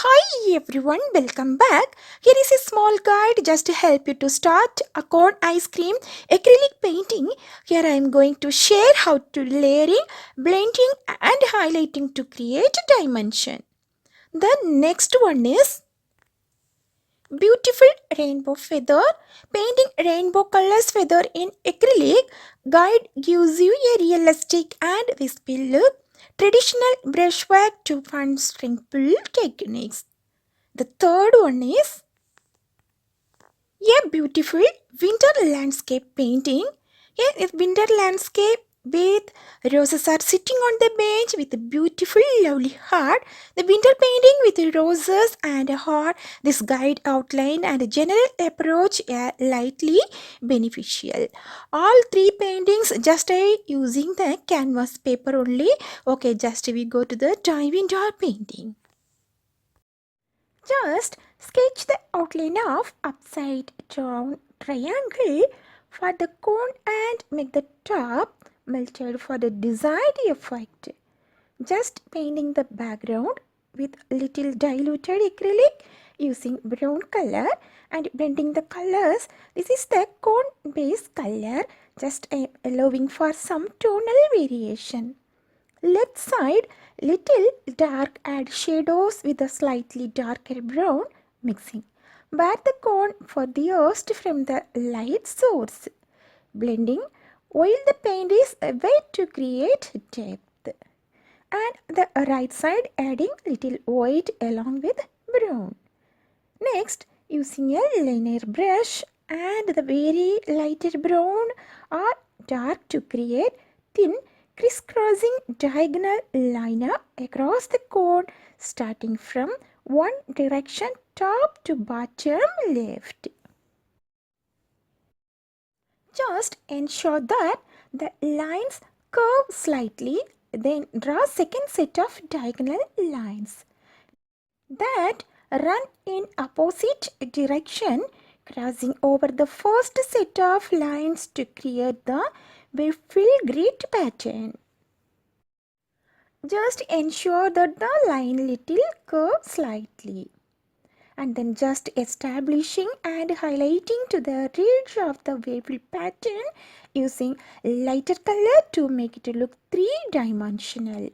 Hi everyone, welcome back. Here is a small guide just to help you to start a cone ice cream acrylic painting. Here I am going to share how to layering, blending and highlighting to create dimension. The next one is beautiful rainbow feather. Painting rainbow colors feather in acrylic guide gives you a realistic and wispy look. Traditional brushwork to fun string pull techniques. The third one is a beautiful winter landscape painting. Here is winter landscape with roses are sitting on the bench with a beautiful lovely heart. The winter painting with roses and a heart. This guide outline and a general approach are lightly beneficial. All three paintings just using the canvas paper only. Okay, just we go to the dive into our painting. Just sketch the outline of upside down triangle for the cone and make the top melted for the desired effect. Just painting the background with little diluted acrylic using brown color and blending the colors. This is the cone base color. Just allowing for some tonal variation. Left side, little dark add shadows with a slightly darker brown mixing. Back the cone for the first from the light source. Blending while the paint is wet to create depth. And the right side adding little white along with brown. Next, using a liner brush and the very lighter brown or dark to create thin crisscrossing diagonal liner across the cone starting from one direction top to bottom left. Just ensure that the lines curve slightly, then draw second set of diagonal lines that run in opposite direction, crossing over the first set of lines to create the wiffle grid pattern. Just ensure that the line little curve slightly, and then just establishing and highlighting to the ridge of the waffle pattern using lighter color to make it look three-dimensional.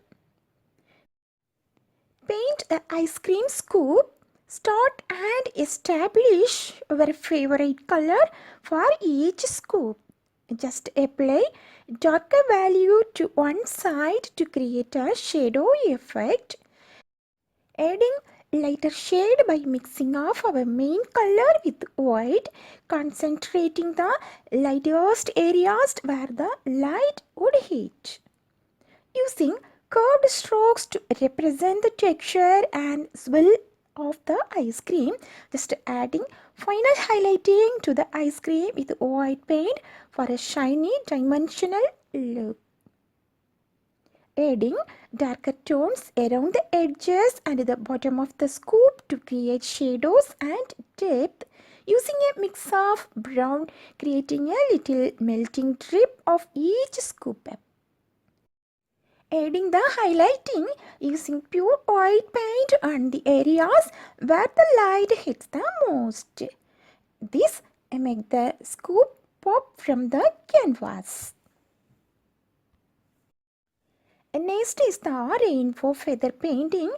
Paint the ice cream scoop. Start and establish your favorite color for each scoop. Just apply darker value to one side to create a shadow effect. Adding lighter shade by mixing of our main color with white, concentrating the lightest areas where the light would hit. Using curved strokes to represent the texture and swirl of the ice cream, just adding final highlighting to the ice cream with white paint for a shiny dimensional look. Adding darker tones around the edges and the bottom of the scoop to create shadows and depth, using a mix of brown, creating a little melting drip of each scoop up. Adding the highlighting using pure white paint on the areas where the light hits the most. This makes the scoop pop from the canvas. Next is the rainbow feather painting.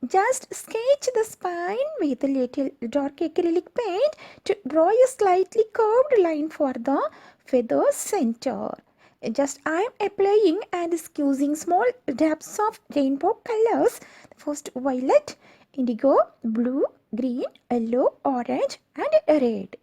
Just sketch the spine with a little dark acrylic paint to draw a slightly curved line for the feather center. Just I am applying and using small dabs of rainbow colors. First violet, indigo, blue, green, yellow, orange and red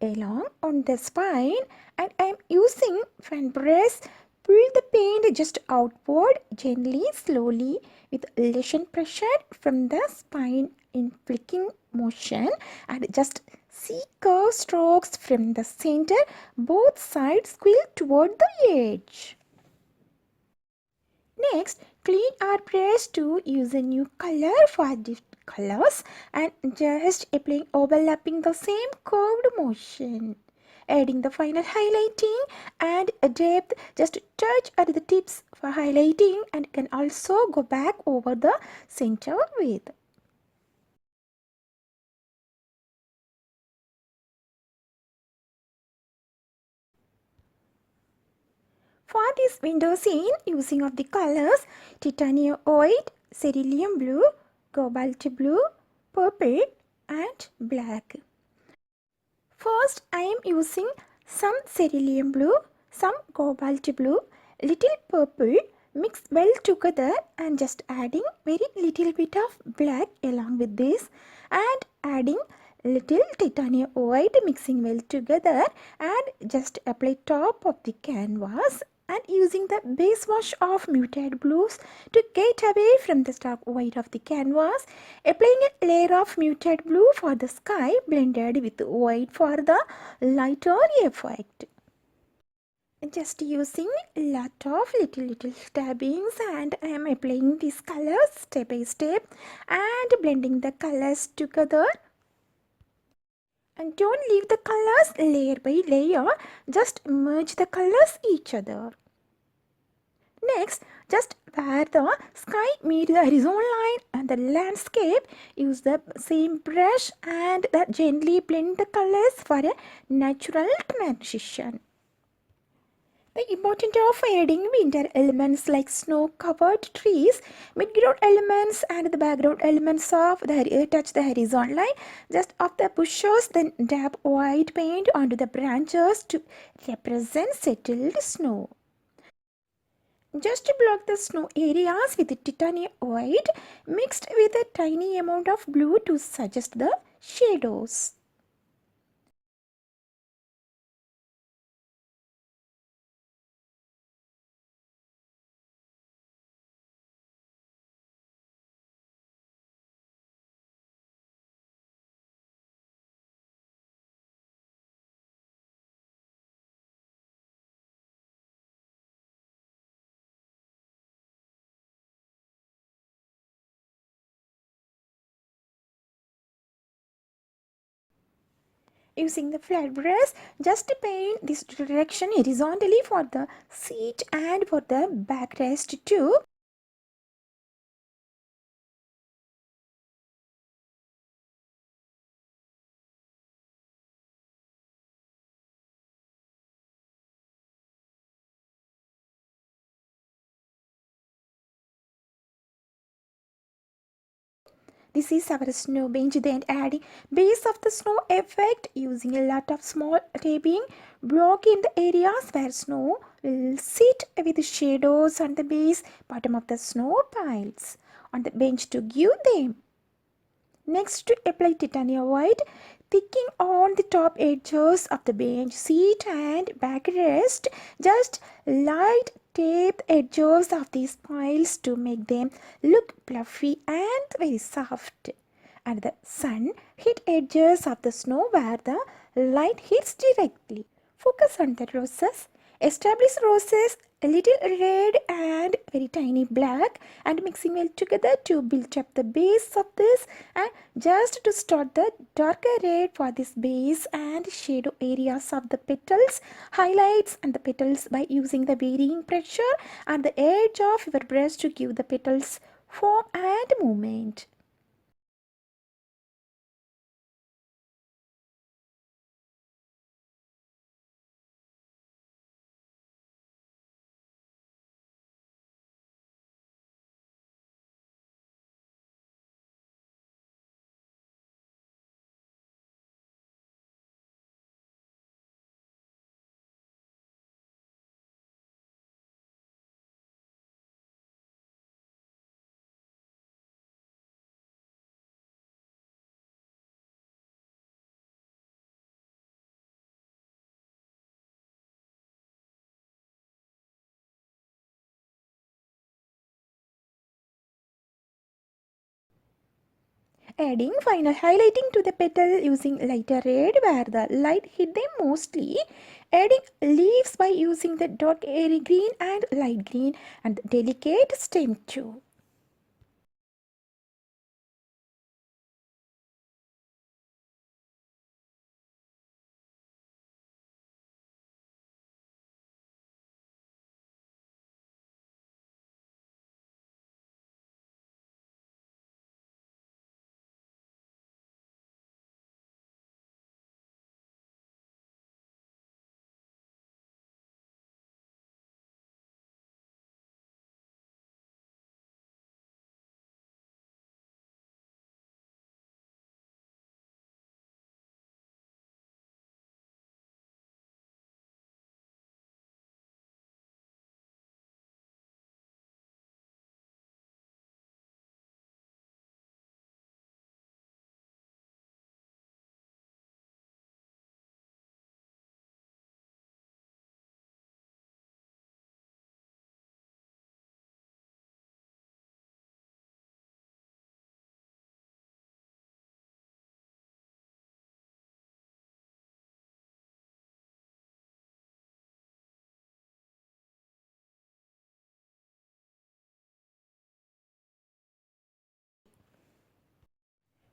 along on the spine, and I am using fan brush. Pull the paint just outward gently, slowly with lesion pressure from the spine in flicking motion, and just see curve strokes from the center, both sides squill toward the edge. Next, clean our brush to use a new color for the colors and just applying overlapping the same curved motion. Adding the final highlighting and a depth, just touch at the tips for highlighting and can also go back over the center with. For this window scene, using of the colors titanium white, cerulean blue, cobalt blue, purple and black. First, I am using some cerulean blue, some cobalt blue, little purple, mix well together and just adding very little bit of black along with this and adding little titanium white, mixing well together and just apply top of the canvas and using the base wash of muted blues to get away from the stark white of the canvas, applying a layer of muted blue for the sky blended with white for the lighter effect. Just using a lot of little stabbings and I am applying these colors step by step and blending the colors together. And don't leave the colors layer by layer, just merge the colors each other. Next, just where the sky meets the horizontal line and the landscape, use the same brush and gently blend the colors for a natural transition. The importance of adding winter elements like snow-covered trees, mid-ground elements and the background elements of the touch the horizontal line just of the bushes, then dab white paint onto the branches to represent settled snow. Just block the snow areas with titanium white mixed with a tiny amount of blue to suggest the shadows. Using the flat brush, just paint this direction horizontally for the seat and for the backrest too. This is our snow bench, then adding base of the snow effect using a lot of small tapping block in the areas where snow will sit with shadows on the base bottom of the snow piles on the bench to give them. Next, to apply titanium white, thickening on the top edges of the bench seat and backrest. Just light tape the edges of these piles to make them look fluffy and very soft. And the sun hit edges of the snow where the light hits directly. Focus on the roses. Establish roses a little red and very tiny black and mixing well together to build up the base of this and just to start the darker red for this base and shadow areas of the petals, highlights and the petals by using the varying pressure at the edge of your brush to give the petals form and movement. Adding final highlighting to the petal using lighter red where the light hit them mostly. Adding leaves by using the dark airy green and light green and delicate stem too.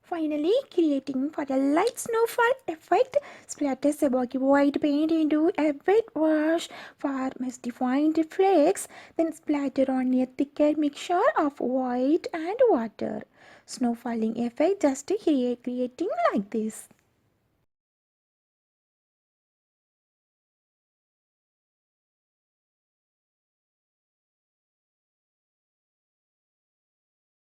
Finally, creating for a light snowfall effect, splatter Sebaki white paint into a wet wash for misdefined flakes, then splatter on a thicker mixture of white and water. Snowfalling effect just creating like this.